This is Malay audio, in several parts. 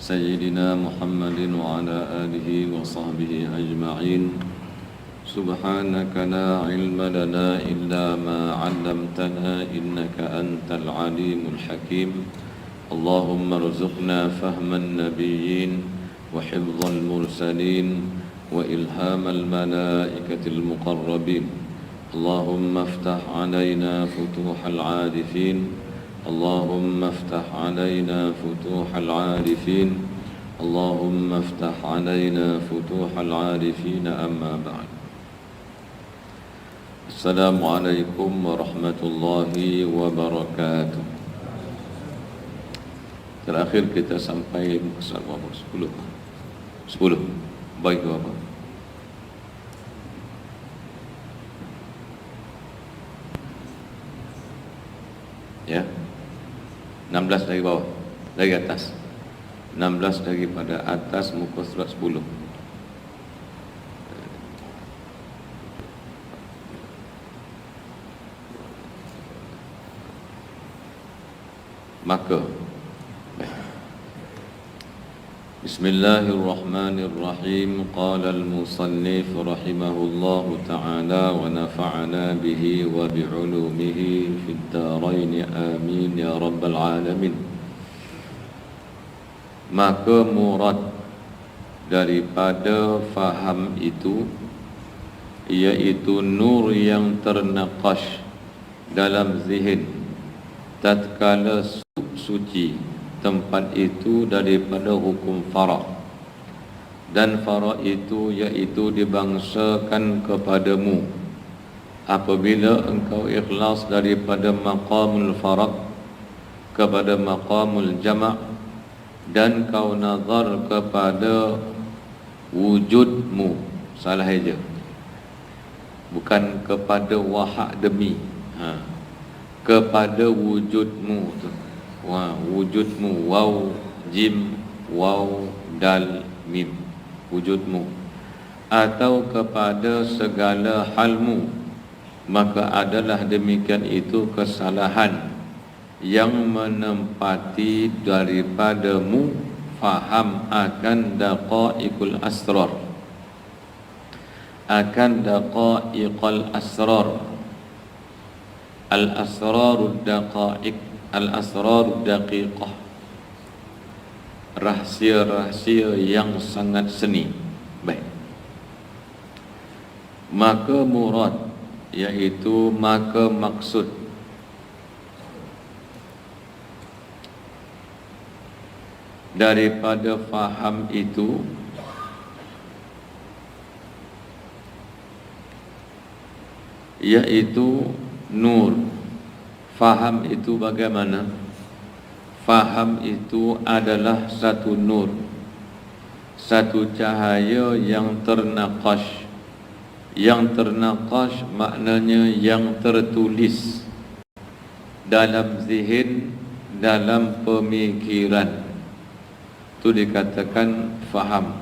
سيدنا محمد وعلى آله وصحبه أجمعين. سبحانك لا علم لنا إلا ما علمتنا إنك أنت العليم الحكيم. اللهم ارزقنا فهم النبيين وحفظ المرسلين وإلهام الملائكة المقربين. اللهم افتح علينا فتوح العارفين. اللهم افتح علينا فتوح العارفين. اللهم افتح علينا فتوح العارفين. أما بعد. السلام عليكم ورحمة الله وبركاته. Terakhir kita sampai muka 10. Baik Bapak. Ya. 16 dari bawah, dari atas. 16 daripada atas muka surat 10. Maka Bismillahirrahmanirrahim. Qala al-musannif rahimahullahu ta'ala wa nafa'ana bihi wa bi'ulumihi fid darain amin ya rabbal alamin. Maka murad daripada faham itu iaitu nur yang ternaqash dalam zihin tatkala suci tempat itu daripada hukum fara', dan fara' itu iaitu dibangsakan kepadamu apabila engkau ikhlas daripada maqamul fara' kepada maqamul jama', dan kau nazar kepada wujudmu. Salah aja, bukan kepada wahak demi, kepada wujudmu tu. Wujudmu, waw jim waw dal mim, wujudmu, atau kepada segala halmu, maka adalah demikian itu kesalahan yang menempati daripadamu faham akan daqaiqul asrar, akan daqaiqul asrar, al-asrarud daqaiq, al-asrar daqiqah, rahsia-rahsia yang sangat seni. Baik. Maka murad iaitu maka maksud daripada faham itu iaitu nur. Faham itu bagaimana? Faham itu adalah satu nur, satu cahaya yang ternaqash. Yang ternaqash maknanya yang tertulis dalam zihin, dalam pemikiran. Itu dikatakan faham.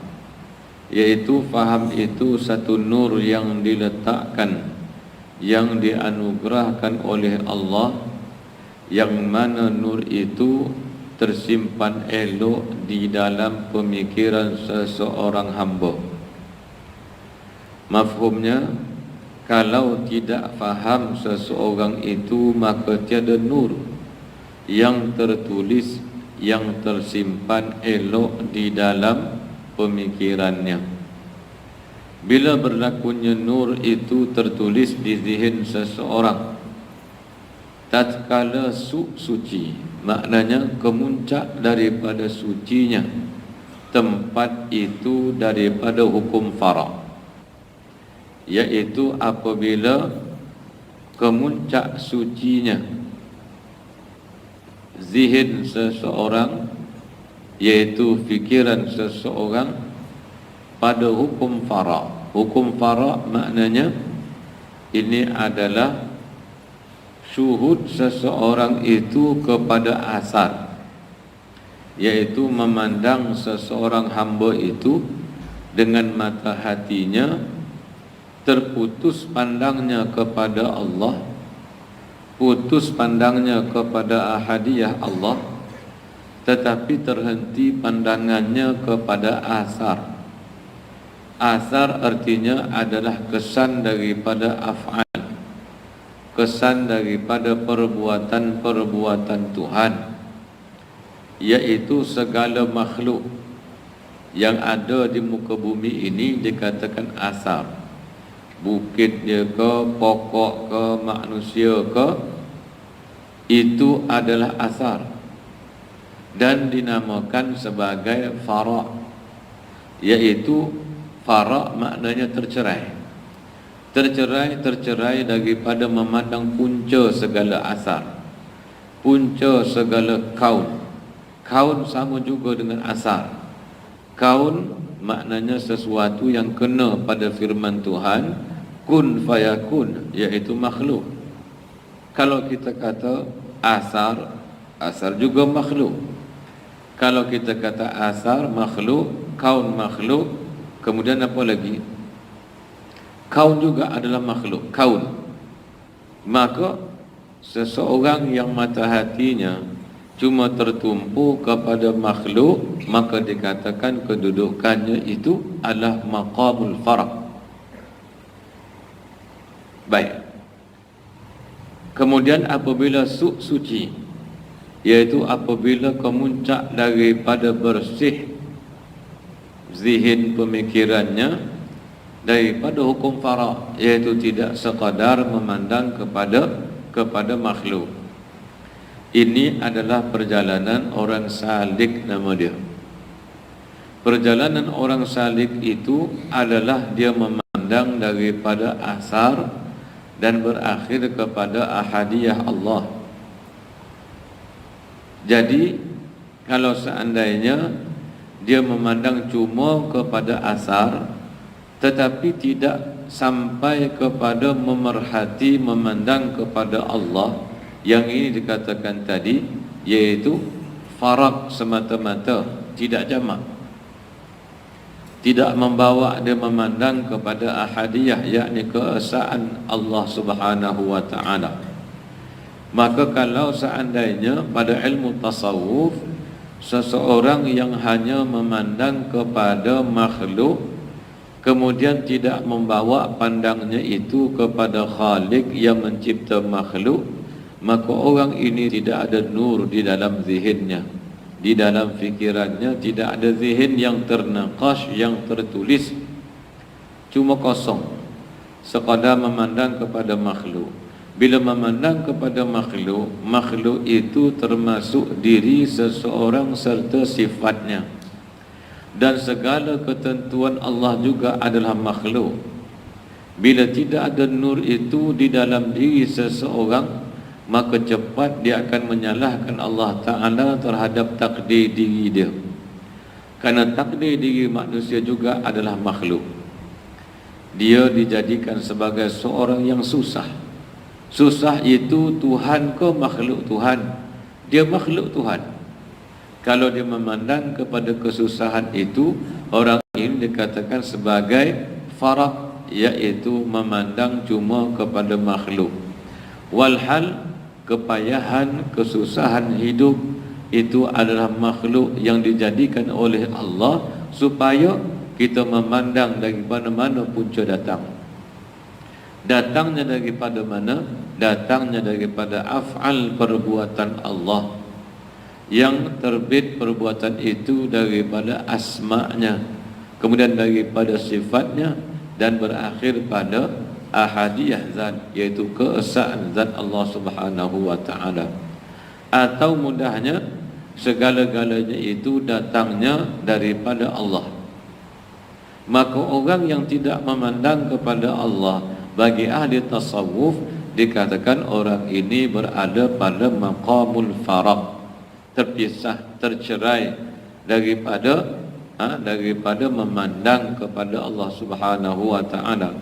Iaitu faham itu satu nur yang diletakkan, yang dianugerahkan oleh Allah, yang mana nur itu tersimpan elok di dalam pemikiran seseorang hamba. Mafhumnya, kalau tidak faham seseorang itu, maka tiada nur yang tertulis, yang tersimpan elok di dalam pemikirannya. Bila berlakunya nur itu tertulis di zihin seseorang, tatkala suci, maknanya kemuncak daripada sucinya tempat itu daripada hukum fara', iaitu apabila kemuncak sucinya zihin seseorang, iaitu fikiran seseorang pada hukum fara'. Hukum fara' maknanya ini adalah syuhud seseorang itu kepada asal, iaitu memandang seseorang hamba itu dengan mata hatinya, terputus pandangnya kepada Allah, putus pandangnya kepada ahadiyah Allah, tetapi terhenti pandangannya kepada asar. Asar artinya adalah kesan daripada af'al, kesan daripada perbuatan-perbuatan Tuhan, yaitu segala makhluk yang ada di muka bumi ini dikatakan asar. Bukit dia ke, pokok ke, manusia ke, itu adalah asar dan dinamakan sebagai fara', yaitu fara' maknanya tercerai. Tercerai daripada memandang punca segala asar, punca segala kaun. Kaun sama juga dengan asar. Kaun maknanya sesuatu yang kena pada firman Tuhan, kun fayakun, iaitu makhluk. Kalau kita kata asar, asar juga makhluk. Kalau kita kata asar makhluk, kaun makhluk, kemudian apa lagi? Kaun juga adalah makhluk, kaun. Maka seseorang yang mata hatinya cuma tertumpu kepada makhluk, maka dikatakan kedudukannya itu adalah maqamul faraq. Baik. Kemudian apabila suci, iaitu apabila kemuncak daripada bersih zihin pemikirannya daripada hukum faraq, iaitu tidak sekadar memandang kepada makhluk. Ini adalah perjalanan orang salik, nama dia. Perjalanan orang salik itu adalah dia memandang daripada asar dan berakhir kepada ahadiyah Allah. Jadi kalau seandainya dia memandang cuma kepada asar tetapi tidak sampai kepada memerhati memandang kepada Allah, yang ini dikatakan tadi, yaitu faraq semata-mata, tidak jamak, tidak membawa dia memandang kepada ahadiyah, yakni keesaan Allah Subhanahu wa ta'ala. Maka kalau seandainya pada ilmu tasawuf seseorang yang hanya memandang kepada makhluk kemudian tidak membawa pandangnya itu kepada Khalik yang mencipta makhluk, maka orang ini tidak ada nur di dalam zihinnya, di dalam fikirannya tidak ada zihin yang ternaqash, yang tertulis, cuma kosong, sekadar memandang kepada makhluk. Bila memandang kepada makhluk, makhluk itu termasuk diri seseorang serta sifatnya, dan segala ketentuan Allah juga adalah makhluk. Bila tidak ada nur itu di dalam diri seseorang, maka cepat dia akan menyalahkan Allah Ta'ala terhadap takdir diri dia. Karena takdir diri manusia juga adalah makhluk. Dia dijadikan sebagai seorang yang susah. Susah itu Tuhan ke makhluk Tuhan? Dia makhluk Tuhan. Kalau dia memandang kepada kesusahan itu, orang ini dikatakan sebagai faraq, iaitu memandang cuma kepada makhluk. Walhal kepayahan, kesusahan hidup itu adalah makhluk yang dijadikan oleh Allah supaya kita memandang daripada mana punca datang. Datangnya daripada mana? Datangnya daripada af'al perbuatan Allah. Yang terbit perbuatan itu daripada asma'nya, kemudian daripada sifatnya, dan berakhir pada ahadiyah zat, yaitu keesaan zat Allah Subhanahu wa ta'ala. Atau mudahnya, segala-galanya itu datangnya daripada Allah. Maka orang yang tidak memandang kepada Allah, bagi ahli tasawuf dikatakan orang ini berada pada maqamul faraq, terpisah, tercerai daripada memandang kepada Allah Subhanahu wa ta'ala.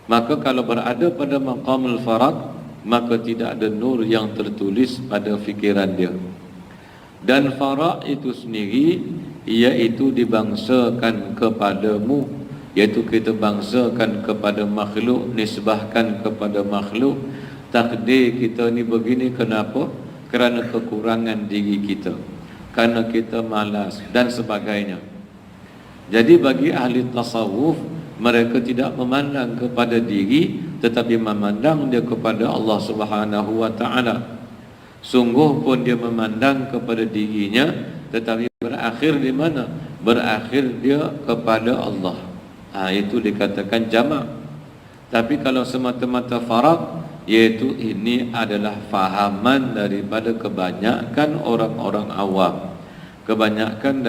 Maka kalau berada pada maqamul faraq, maka tidak ada nur yang tertulis pada fikiran dia. Dan faraq itu sendiri iaitu dibangsakan kepadamu, iaitu kita bangsakan kepada makhluk, nisbahkan kepada makhluk. Takdir kita ni begini, kenapa? Kerana kekurangan diri kita. kerana kita malas dan sebagainya. Jadi bagi ahli tasawuf, mereka tidak memandang kepada diri tetapi memandang dia kepada Allah Subhanahu wa taala. Sungguh pun dia memandang kepada dirinya tetapi berakhir di mana? Berakhir dia kepada Allah. Itu dikatakan jamak. Tapi kalau semata-mata faraq, iaitu ini adalah fahaman daripada kebanyakan orang-orang awam, kebanyakan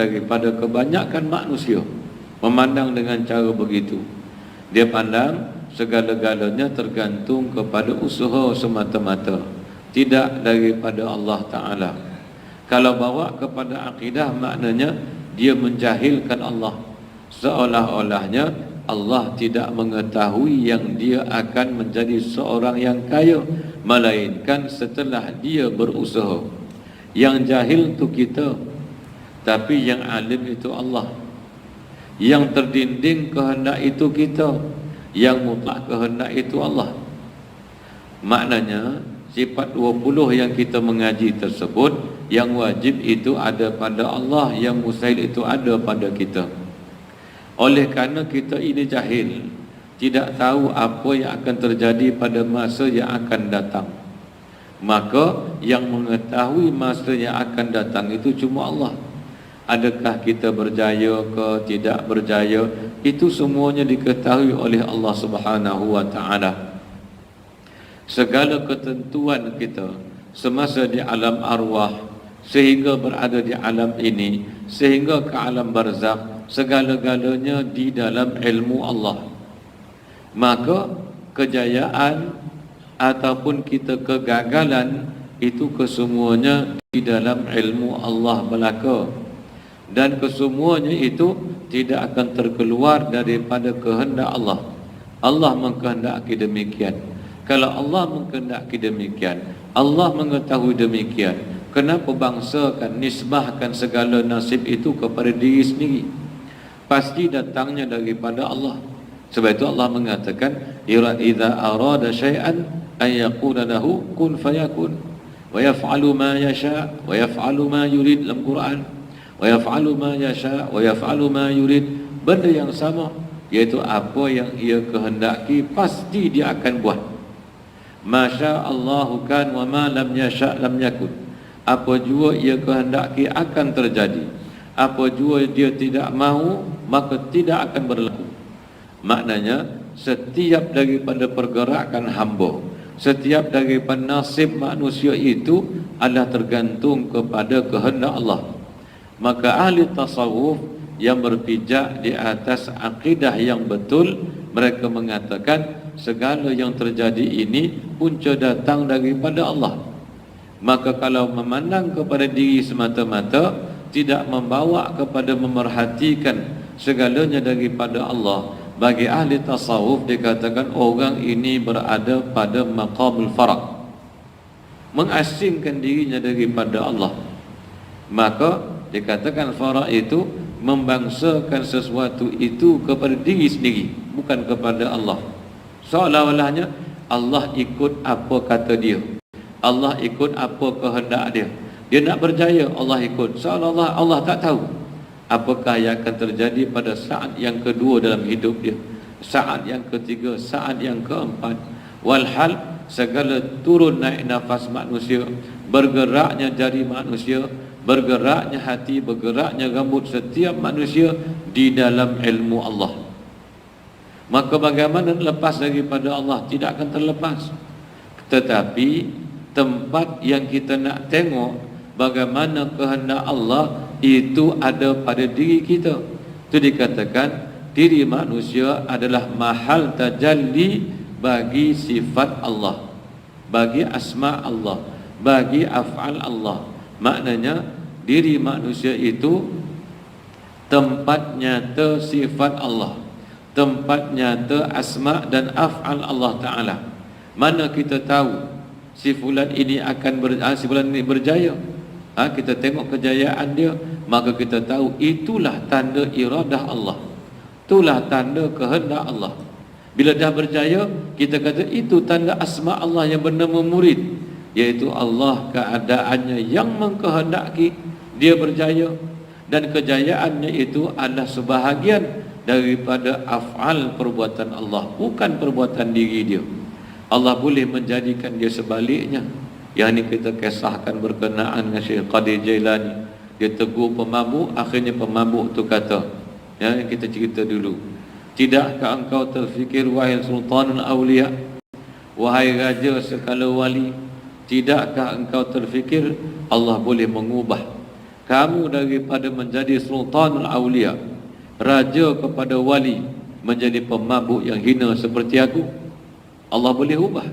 manusia memandang dengan cara begitu. Dia pandang segala-galanya tergantung kepada usaha semata-mata, tidak daripada Allah Ta'ala. Kalau bawa kepada akidah, maknanya dia menjahilkan Allah, seolah-olahnya Allah tidak mengetahui yang dia akan menjadi seorang yang kaya, melainkan setelah dia berusaha. Yang jahil itu kita, tapi yang alim itu Allah. Yang terdinding kehendak itu kita, yang mutlak kehendak itu Allah. Maknanya sifat 20 yang kita mengaji tersebut, yang wajib itu ada pada Allah, yang mustahil itu ada pada kita. Oleh kerana kita ini jahil, tidak tahu apa yang akan terjadi pada masa yang akan datang, maka yang mengetahui masa yang akan datang itu cuma Allah. Adakah kita berjaya ke tidak berjaya, itu semuanya diketahui oleh Allah Subhanahu wa taala. Segala ketentuan kita semasa di alam arwah sehingga berada di alam ini, sehingga ke alam barzakh, segala-galanya di dalam ilmu Allah. Maka kejayaan ataupun kita kegagalan itu kesemuanya di dalam ilmu Allah belaka, dan kesemuanya itu tidak akan terkeluar daripada kehendak Allah. Allah mengkehendaki demikian. Kalau Allah mengkehendaki demikian, Allah mengetahui demikian, kenapa bangsakan, nisbahkan segala nasib itu kepada diri sendiri? Pasti datangnya daripada Allah. Sebab itu Allah mengatakan, idza arada syai'an an yaqula lahu kun fayakun, wa yaf'alu ma yasha wa yaf'alu ma yurid. Dalam Quran, wa yaf'alu ma yasha wa yaf'alu ma yurid, benda yang sama, iaitu apa yang ia kehendaki pasti dia akan buat. Masya Allahu kan wa ma lam yasha lam yakun. Apa jua ia kehendaki akan terjadi, apa jua dia tidak mahu maka tidak akan berlaku. Maknanya setiap daripada pergerakan hamba, setiap daripada nasib manusia itu adalah tergantung kepada kehendak Allah. Maka ahli tasawuf yang berpijak di atas akidah yang betul, mereka mengatakan segala yang terjadi ini punca datang daripada Allah. Maka kalau memandang kepada diri semata-mata, tidak membawa kepada memerhatikan segalanya daripada Allah, bagi ahli tasawuf dikatakan orang ini berada pada maqamul faraq, mengasingkan dirinya daripada Allah. Maka dikatakan faraq itu membangsakan sesuatu itu kepada diri sendiri, bukan kepada Allah. Seolah-olahnya Allah ikut apa kata dia, Allah ikut apa kehendak dia. Dia nak berjaya, Allah ikut. Seolah-olah Allah tak tahu apakah yang akan terjadi pada saat yang kedua dalam hidup dia, saat yang ketiga, saat yang keempat. Walhal segala turun naik nafas manusia, bergeraknya jari manusia, bergeraknya hati, bergeraknya rambut setiap manusia di dalam ilmu Allah. Maka bagaimana lepas daripada Allah? Tidak akan terlepas. Tetapi tempat yang kita nak tengok bagaimana kehendak Allah itu ada pada diri kita. Itu dikatakan diri manusia adalah mahal tajalli bagi sifat Allah, bagi asma Allah, bagi af'al Allah. Maknanya diri manusia itu tempat nyata sifat Allah, tempat nyata asma dan af'al Allah Ta'ala. Mana kita tahu si fulan ini akan si fulan ini berjaya, kita tengok kejayaan dia, maka kita tahu itulah tanda iradah Allah, itulah tanda kehendak Allah. Bila dah berjaya, kita kata itu tanda asma Allah yang bernama murid, iaitu Allah keadaannya yang mengkehendaki dia berjaya, dan kejayaannya itu adalah sebahagian daripada af'al perbuatan Allah, bukan perbuatan diri dia. Allah boleh menjadikan dia sebaliknya. Yang ini kita kisahkan berkenaan dengan Syekh Qadir Jailani. Dia tegur pemabuk, akhirnya pemabuk tu kata, yang kita cerita dulu, tidakkah engkau terfikir wahai Sultanul Awliya, wahai raja sekala wali, tidakkah engkau terfikir Allah boleh mengubah kamu daripada menjadi Sultanul Awliya, raja kepada wali, menjadi pemabuk yang hina seperti aku? Allah boleh ubah.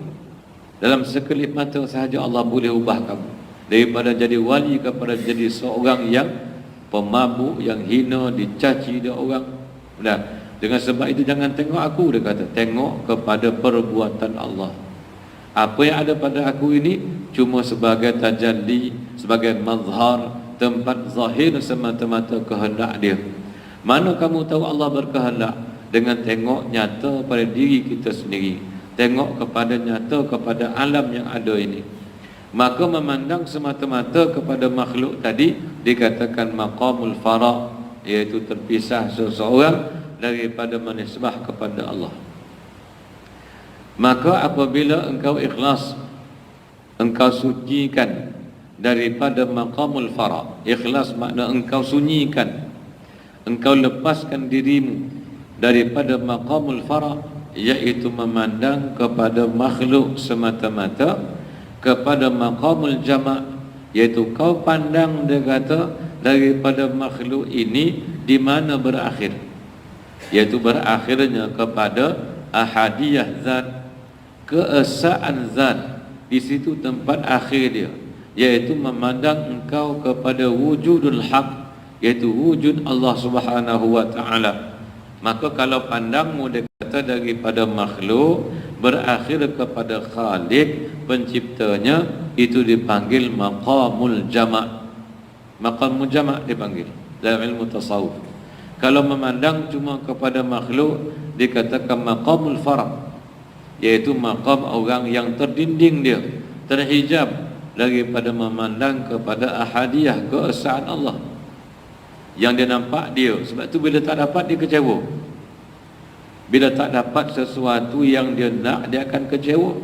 Dalam sekelip mata sahaja Allah boleh ubah kamu daripada jadi wali kepada jadi seorang yang pemabuk, yang hina, dicaci dia orang. Nah, dengan sebab itu jangan tengok aku, dia kata, tengok kepada perbuatan Allah. Apa yang ada pada aku ini cuma sebagai tajalli, sebagai mazhar, tempat zahir semata-mata kehendak dia. Mana kamu tahu Allah berkehendak? Dengan tengok nyata pada diri kita sendiri, tengok kepada nyata kepada alam yang ada ini. Maka memandang semata-mata kepada makhluk tadi dikatakan maqamul fara', iaitu terpisah seseorang daripada menisbah kepada Allah. Maka apabila engkau ikhlas, engkau sucikan daripada maqamul fara', ikhlas makna engkau sunyikan, engkau lepaskan dirimu daripada maqamul fara', iaitu memandang kepada makhluk semata-mata, kepada maqamul jama', iaitu kau pandang, dia kata, daripada makhluk ini di mana berakhir, iaitu berakhirnya kepada ahadiyah zat, keesaan zat. Di situ tempat akhir dia, iaitu memandang engkau kepada wujudul haq, iaitu wujud Allah Subhanahu wa ta'ala. Maka kalau pandangmu, dia kata, daripada makhluk berakhir kepada Khaliq penciptanya, itu dipanggil maqamul jama'. Maqamul jama' dipanggil dalam ilmu tasawuf. Kalau memandang cuma kepada makhluk dikatakan maqamul fara', iaitu maqam orang yang terdinding dia, terhijab daripada memandang kepada ahadiyah, keesaan Allah yang dia nampak dia. Sebab tu bila tak dapat dia kecewa. Bila tak dapat sesuatu yang dia nak, dia akan kecewa.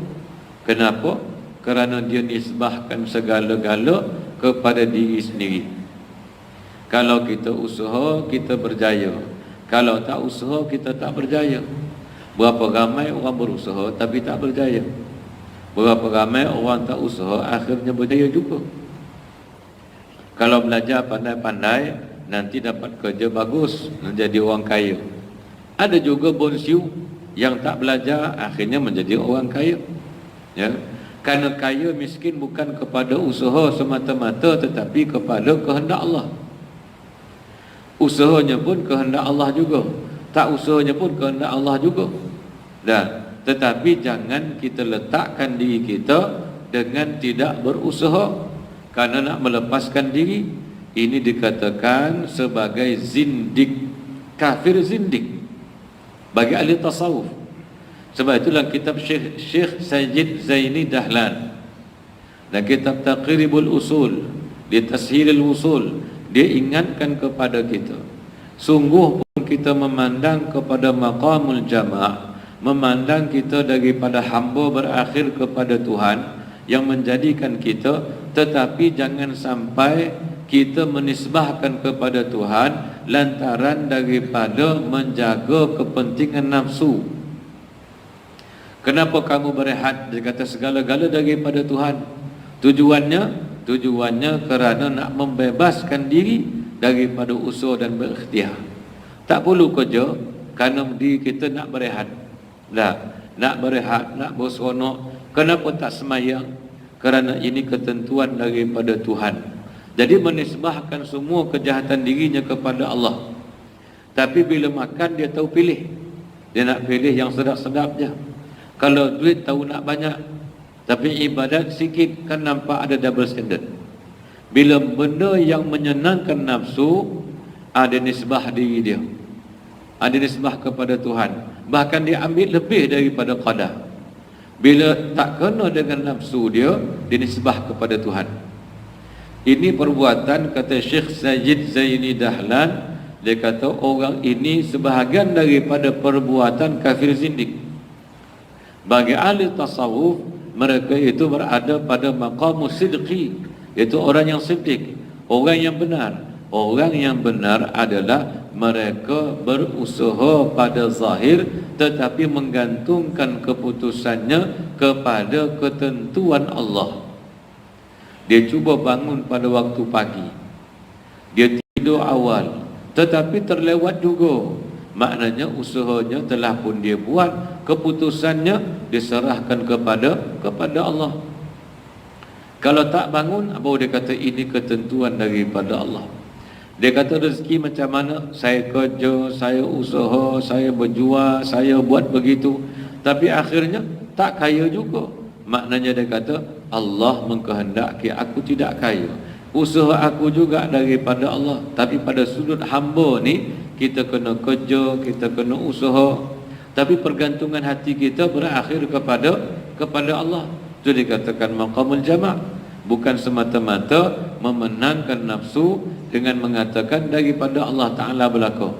Kenapa? Kerana dia nisbahkan segala-gala kepada diri sendiri. Kalau kita usaha, kita berjaya. Kalau tak usaha, kita tak berjaya. Berapa ramai orang berusaha tapi tak berjaya. Berapa ramai orang tak usaha akhirnya berjaya juga. Kalau belajar pandai-pandai, nanti dapat kerja bagus, menjadi orang kaya. Ada juga bonsiu yang tak belajar akhirnya menjadi orang kaya. Ya, kerana kaya miskin bukan kepada usaha semata-mata, tetapi kepada kehendak Allah. Usahanya pun kehendak Allah juga, tak usahanya pun kehendak Allah juga. Dan tetapi jangan kita letakkan diri kita dengan tidak berusaha, kerana nak melepaskan diri ini dikatakan sebagai zindik, kafir zindik bagi ahli tasawuf. Sebab itulah kitab Syekh Sayyid Zaini Dahlan dan kitab Taqribul Usul di Tashilul Usul, dia ingatkan kepada kita, sungguh pun kita memandang kepada maqamul jama', memandang kita daripada hamba berakhir kepada Tuhan yang menjadikan kita, tetapi jangan sampai kita menisbahkan kepada Tuhan lantaran daripada menjaga kepentingan nafsu. Kenapa kamu berehat? Dia kata segala-gala daripada Tuhan. Tujuannya kerana nak membebaskan diri daripada usaha dan berikhtiar. Tak perlu kerja kerana diri kita nak berehat. Nak berehat, nak berseronok. Kenapa tak semayang? Kerana ini ketentuan daripada Tuhan. Jadi menisbahkan semua kejahatan dirinya kepada Allah. Tapi bila makan dia tahu pilih. Dia nak pilih yang sedap-sedap je. Kalau duit tahu nak banyak, tapi ibadat sikit, kan nampak ada double standard. Bila benda yang menyenangkan nafsu, ada nisbah diri dia, ada nisbah kepada Tuhan. Bahkan dia ambil lebih daripada qadar. Bila tak kena dengan nafsu dia, dia nisbah kepada Tuhan. Ini perbuatan, kata Syekh Sayyid Zaini Dahlan, dia kata orang ini sebahagian daripada perbuatan kafir zindik. Bagi ahli tasawuf, mereka itu berada pada maqamus sidqi, iaitu orang yang siddiq, orang yang benar. Orang yang benar adalah mereka berusaha pada zahir tetapi menggantungkan keputusannya kepada ketentuan Allah. Dia cuba bangun pada waktu pagi, dia tidur awal, tetapi terlewat juga. Maknanya usahanya telah pun dia buat, keputusannya diserahkan kepada Allah. Kalau tak bangun, apa dia kata ini ketentuan daripada Allah. Dia kata rezeki macam mana? Saya kerja, saya usaha, saya berjual, saya buat begitu, tapi akhirnya tak kaya juga. Maknanya dia kata Allah mengkehendaki aku tidak kaya. Usaha aku juga daripada Allah, tapi pada sudut hamba ni kita kena kerja, kita kena usaha, tapi pergantungan hati kita berakhir kepada Allah. Itu dikatakan maqamul jama', bukan semata-mata memenangkan nafsu dengan mengatakan daripada Allah Ta'ala belaka.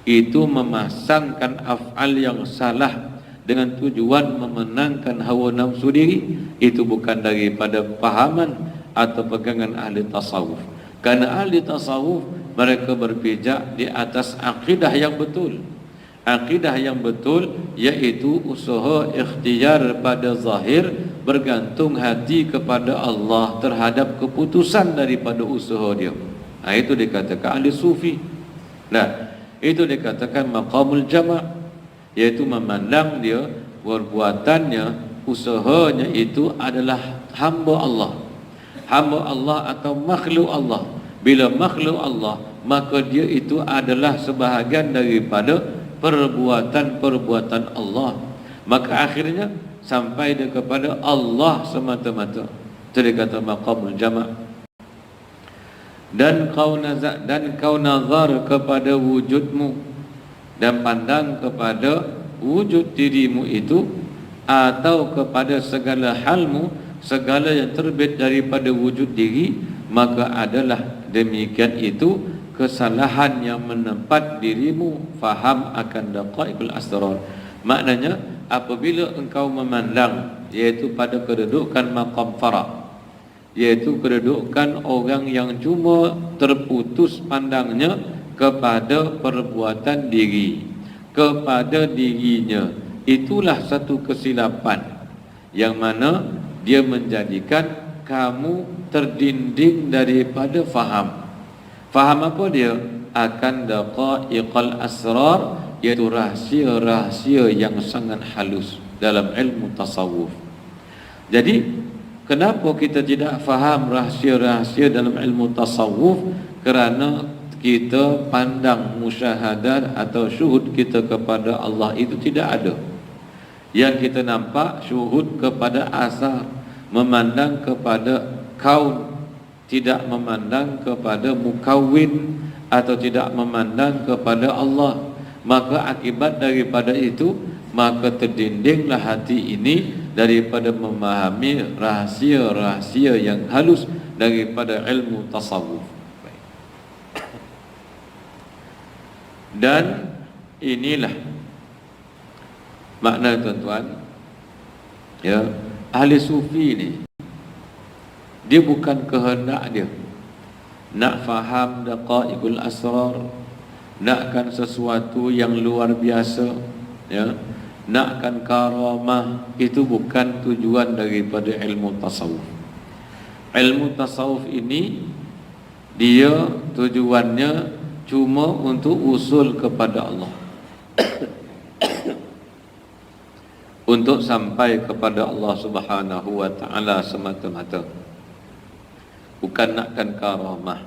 Itu memasangkan af'al yang salah dengan tujuan memenangkan hawa nafsu diri. Itu bukan daripada pahaman atau pegangan ahli tasawuf. Karena ahli tasawuf mereka berpijak di atas akidah yang betul. Akidah yang betul iaitu usaha ikhtiar pada zahir, bergantung hati kepada Allah terhadap keputusan daripada usaha dia. Itu dikatakan ahli sufi. Nah, itu dikatakan maqamul jama', iaitu memandang dia perbuatannya, usahanya itu adalah hamba Allah. Hamba Allah atau makhluk Allah. Bila makhluk Allah, maka dia itu adalah sebahagian daripada perbuatan-perbuatan Allah. Maka akhirnya sampai dia kepada Allah semata-mata. Itu dia kata maqamul jama'. Dan kau nazar kepada wujudmu dan pandang kepada wujud dirimu itu, atau kepada segala halmu, segala yang terbit daripada wujud diri, maka adalah demikian itu kesalahan yang menempat dirimu faham akan daqaiqul asrar. Maknanya apabila engkau memandang, iaitu pada kedudukan maqam fara', iaitu kedudukan orang yang cuma terputus pandangnya kepada perbuatan diri, kepada dirinya, itulah satu kesilapan yang mana dia menjadikan kamu terdinding daripada faham. Faham apa dia? Akan daqaiqal asrar, iaitu rahsia-rahsia yang sangat halus dalam ilmu tasawuf. Jadi kenapa kita tidak faham rahsia-rahsia dalam ilmu tasawuf? Kerana kita pandang musyahadat atau syuhud kita kepada Allah itu tidak ada. Yang kita nampak syuhud kepada asar, memandang kepada kaun, tidak memandang kepada mukawwin atau tidak memandang kepada Allah. Maka akibat daripada itu, maka terdindinglah hati ini daripada memahami rahsia-rahsia yang halus daripada ilmu tasawuf. Dan inilah makna, tuan-tuan, ya, ahli sufi ni dia bukan kehendak dia nak faham daqaiqul asrar, nakkan sesuatu yang luar biasa, ya, nakkan karamah. Itu bukan tujuan daripada ilmu tasawuf. Ilmu tasawuf ini dia tujuannya cuma untuk usul kepada Allah, untuk sampai kepada Allah Subhanahu wa ta'ala semata-mata, bukan nakkan karamah.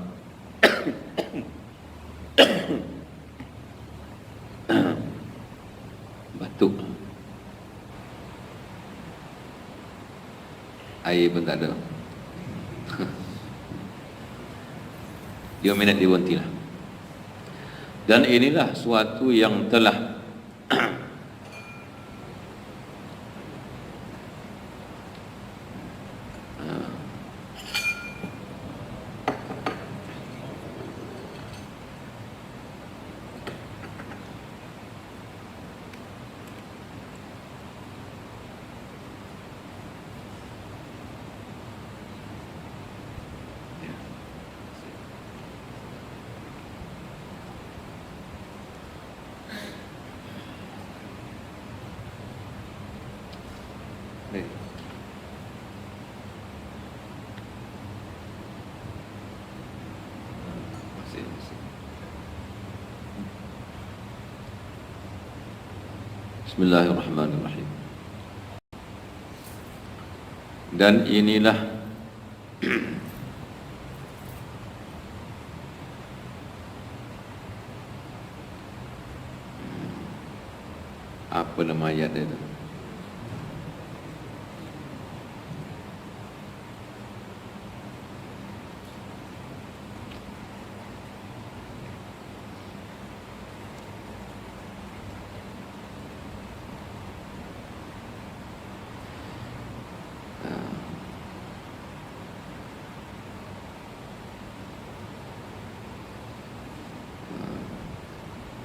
Batuk, air pun tak ada. Dia minat diwanti lah. Dan inilah suatu yang telah Bismillahirrahmanirrahim. Dan inilah apa nama ayat itu?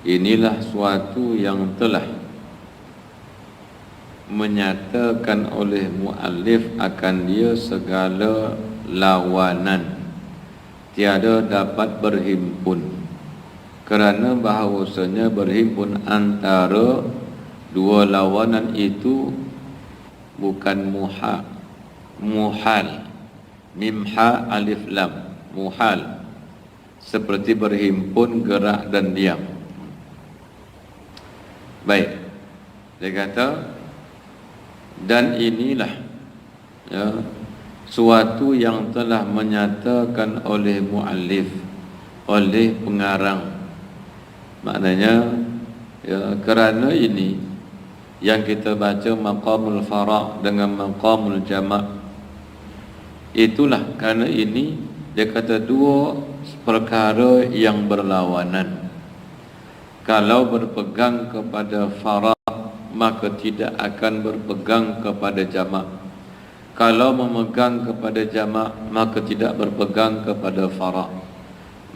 Inilah suatu yang telah menyatakan oleh muallif akan dia segala lawanan tiada dapat berhimpun, kerana bahawasanya berhimpun antara dua lawanan itu bukan muhal, mimha alif lam, muhal, seperti berhimpun gerak dan diam. Baik, dia kata, dan inilah ya, suatu yang telah menyatakan oleh muallif, oleh pengarang. Maknanya ya, kerana ini yang kita baca maqamul fara' dengan maqamul jama', itulah kerana ini dia kata dua perkara yang berlawanan. Kalau berpegang kepada fara' maka tidak akan berpegang kepada jama'. Kalau memegang kepada jama' maka tidak berpegang kepada fara'.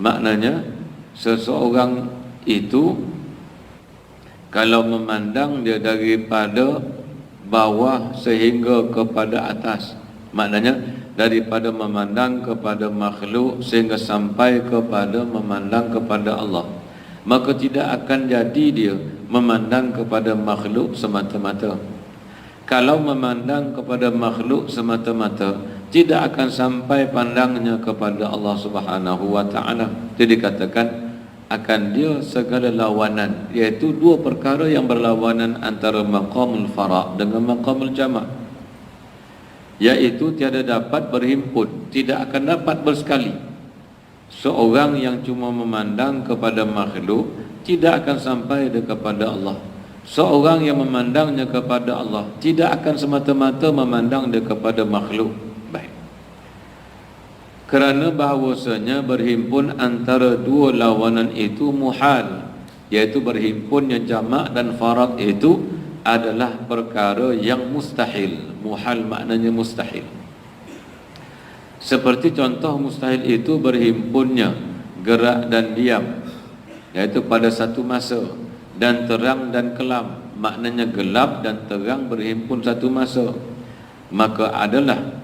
Maknanya seseorang itu kalau memandang dia daripada bawah sehingga kepada atas, maknanya daripada memandang kepada makhluk sehingga sampai kepada memandang kepada Allah, maka tidak akan jadi dia memandang kepada makhluk semata-mata. Kalau memandang kepada makhluk semata-mata, tidak akan sampai pandangnya kepada Allah Subhanahu wa taala. Jadi dikatakan akan dia segala lawanan, iaitu dua perkara yang berlawanan antara maqamul fara' dengan maqamul jama', iaitu tiada dapat berhimpun, tidak akan dapat bersekali. Seorang yang cuma memandang kepada makhluk tidak akan sampai kepada Allah. Seorang yang memandangnya kepada Allah tidak akan semata-mata memandang dia kepada makhluk. Baik. Kerana bahawasanya berhimpun antara dua lawanan itu muhal, iaitu berhimpunnya jama' dan farad itu adalah perkara yang mustahil. Muhal maknanya mustahil. Seperti contoh mustahil itu berhimpunnya gerak dan diam, iaitu pada satu masa, dan terang dan kelam, maknanya gelap dan terang berhimpun satu masa. Maka adalah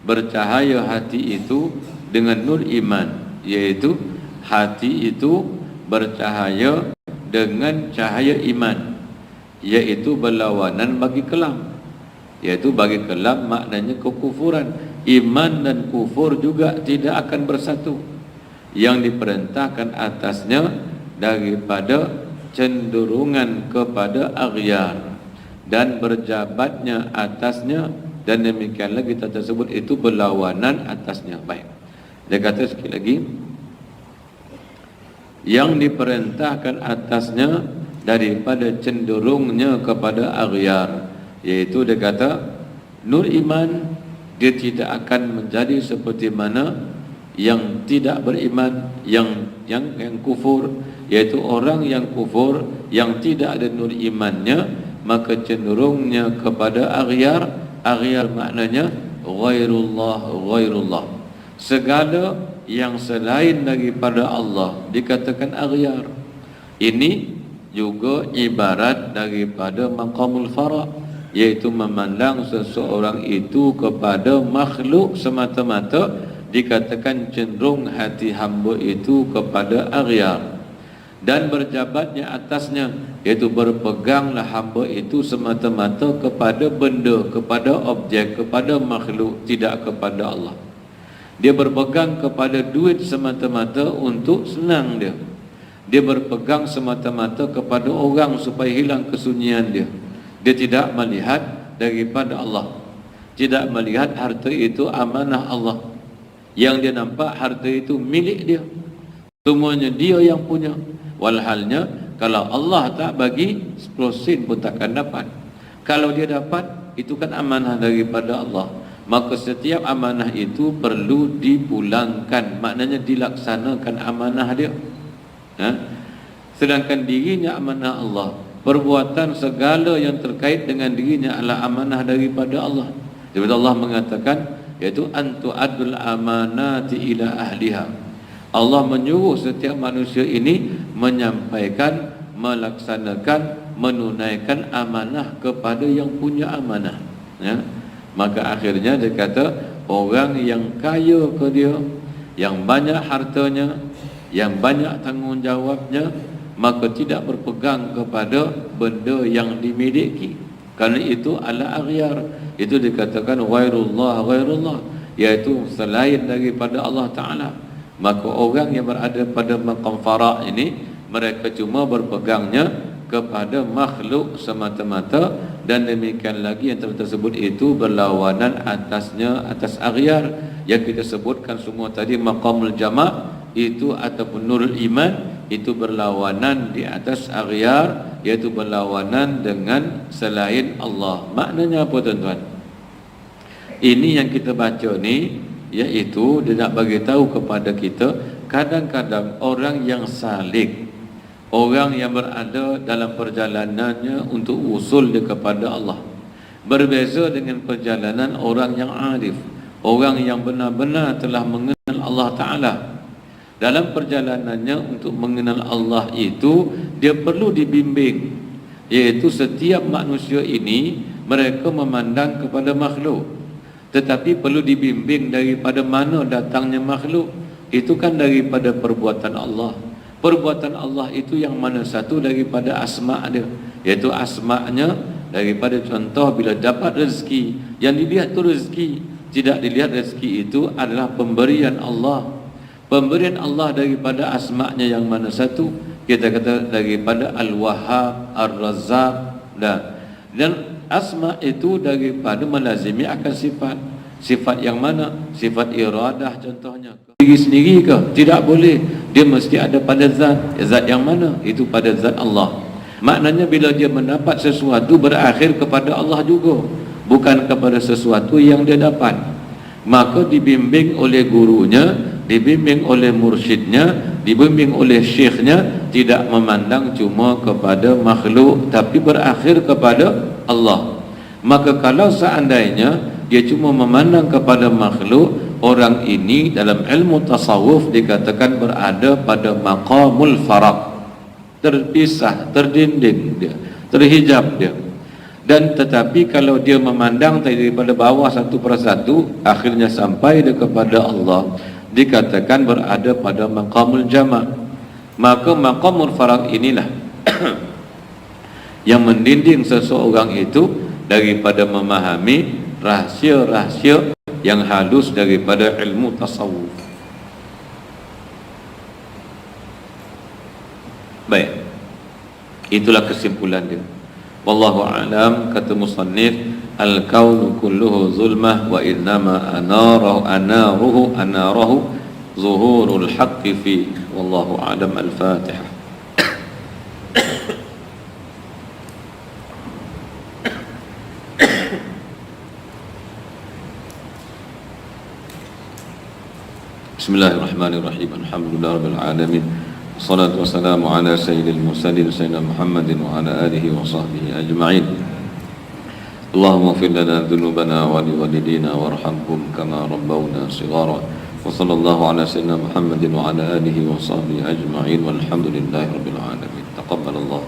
bercahaya hati itu dengan nur iman, iaitu hati itu bercahaya dengan cahaya iman, iaitu berlawanan bagi kelam. Iaitu bagi kelam maknanya kekufuran. Iman dan kufur juga tidak akan bersatu. Yang diperintahkan atasnya daripada cenderungan kepada aghyar, dan berjabatnya atasnya, dan demikianlah kita tersebut itu berlawanan atasnya. Baik, dia kata sekali lagi, yang diperintahkan atasnya daripada cenderungnya kepada aghyar, iaitu dia kata nur iman, dia tidak akan menjadi seperti mana yang tidak beriman, yang kufur, iaitu orang yang kufur yang tidak ada nur imannya, maka cenderungnya kepada aghyar. Aghyar maknanya ghairullah, segala yang selain daripada Allah dikatakan aghyar. Ini juga ibarat daripada maqamul fara', iaitu memandang seseorang itu kepada makhluk semata-mata, dikatakan cenderung hati hamba itu kepada aghyar. Dan berjabatnya atasnya, iaitu berpeganglah hamba itu semata-mata kepada benda, kepada objek, kepada makhluk, tidak kepada Allah. Dia berpegang kepada duit semata-mata untuk senang dia. Dia berpegang semata-mata kepada orang supaya hilang kesunyian dia. Dia tidak melihat daripada Allah, tidak melihat harta itu amanah Allah. Yang dia nampak harta itu milik dia, semuanya dia yang punya. Walhalnya kalau Allah tak bagi 10 sen pun takkan dapat. Kalau dia dapat, itu kan amanah daripada Allah. Maka setiap amanah itu perlu dipulangkan, maknanya dilaksanakan amanah dia. Sedangkan dirinya amanah Allah, perbuatan segala yang terkait dengan dirinya adalah amanah daripada Allah. Jadi Allah mengatakan, yaitu antu'adul amanati ila ahliha. Allah menyuruh setiap manusia ini menyampaikan, melaksanakan, menunaikan amanah kepada yang punya amanah. Maka akhirnya dia kata, orang yang kaya ke dia, yang banyak hartanya, yang banyak tanggungjawabnya, maka tidak berpegang kepada benda yang dimiliki, kerana itu adalah aghyar. Itu dikatakan ghairullah, iaitu selain daripada Allah Ta'ala. Maka orang yang berada pada maqam fara' ini, mereka cuma berpegangnya kepada makhluk semata-mata, dan demikian lagi yang tersebut itu berlawanan atasnya, atas aghyar yang kita sebutkan semua tadi. Maqamul jama' itu ataupun nurul iman itu berlawanan di atas aghyar, iaitu berlawanan dengan selain Allah. Maknanya apa tuan-tuan? Ini yang kita baca ni, iaitu dia nak bagi tahu kepada kita, kadang-kadang orang yang salik, orang yang berada dalam perjalanannya untuk usul dia kepada Allah, berbeza dengan perjalanan orang yang arif, orang yang benar-benar telah mengenal Allah Ta'ala. Dalam perjalanannya untuk mengenal Allah itu, dia perlu dibimbing, iaitu setiap manusia ini mereka memandang kepada makhluk, tetapi perlu dibimbing daripada mana datangnya makhluk. Itu kan daripada perbuatan Allah. Perbuatan Allah itu yang mana satu daripada asma' dia, iaitu asma'nya daripada contoh bila dapat rezeki, yang dilihat tu rezeki, tidak dilihat rezeki itu adalah pemberian Allah. Pemberian Allah daripada asma'nya yang mana satu? Kita kata daripada Al-Wahhab, Ar-Razzaq, dan asma' itu daripada melazimi akan sifat. Sifat yang mana? Sifat iradah contohnya. Diri sendiri ke? Tidak boleh. Dia mesti ada pada zat. Zat yang mana? Itu pada zat Allah. Maknanya bila dia mendapat sesuatu, berakhir kepada Allah juga, bukan kepada sesuatu yang dia dapat. Maka dibimbing oleh gurunya, dibimbing oleh mursyidnya, dibimbing oleh syekhnya, tidak memandang cuma kepada makhluk, tapi berakhir kepada Allah. Maka kalau seandainya dia cuma memandang kepada makhluk, orang ini dalam ilmu tasawuf dikatakan berada pada maqamul faraq, terpisah, terdinding dia, terhijab dia. Dan tetapi kalau dia memandang daripada bawah satu persatu, akhirnya sampai dia kepada Allah, dikatakan berada pada maqamul jama'. Maka maqamul faraq inilah yang mendinding seseorang itu daripada memahami rahsia-rahsia yang halus daripada ilmu tasawuf. Baik, itulah kesimpulan dia. Wallahu a'lam. Kata musannif, al-kaunu kulluhu zulmah wa innama anaruhu zuhurul haqqi fi. Wallahu a'lam. Al-Fatihah. Bismillahirrahmanirrahim. Alhamdulillahirabbil alamin. Wassalatu wassalamu ala sayyidil mursalin sayyidina Muhammadin wa ala alihi wa sahbihi ajma'in. Allahumma ighfir lana dhunubana wa liwalidina warhamhum kama rabbawna shighara. Wa sallallahu ala sayyidina Muhammadin wa ala alihi wa sahbihi ajma'in. Walhamdulillahi rabbil alamin. Taqabbalallah.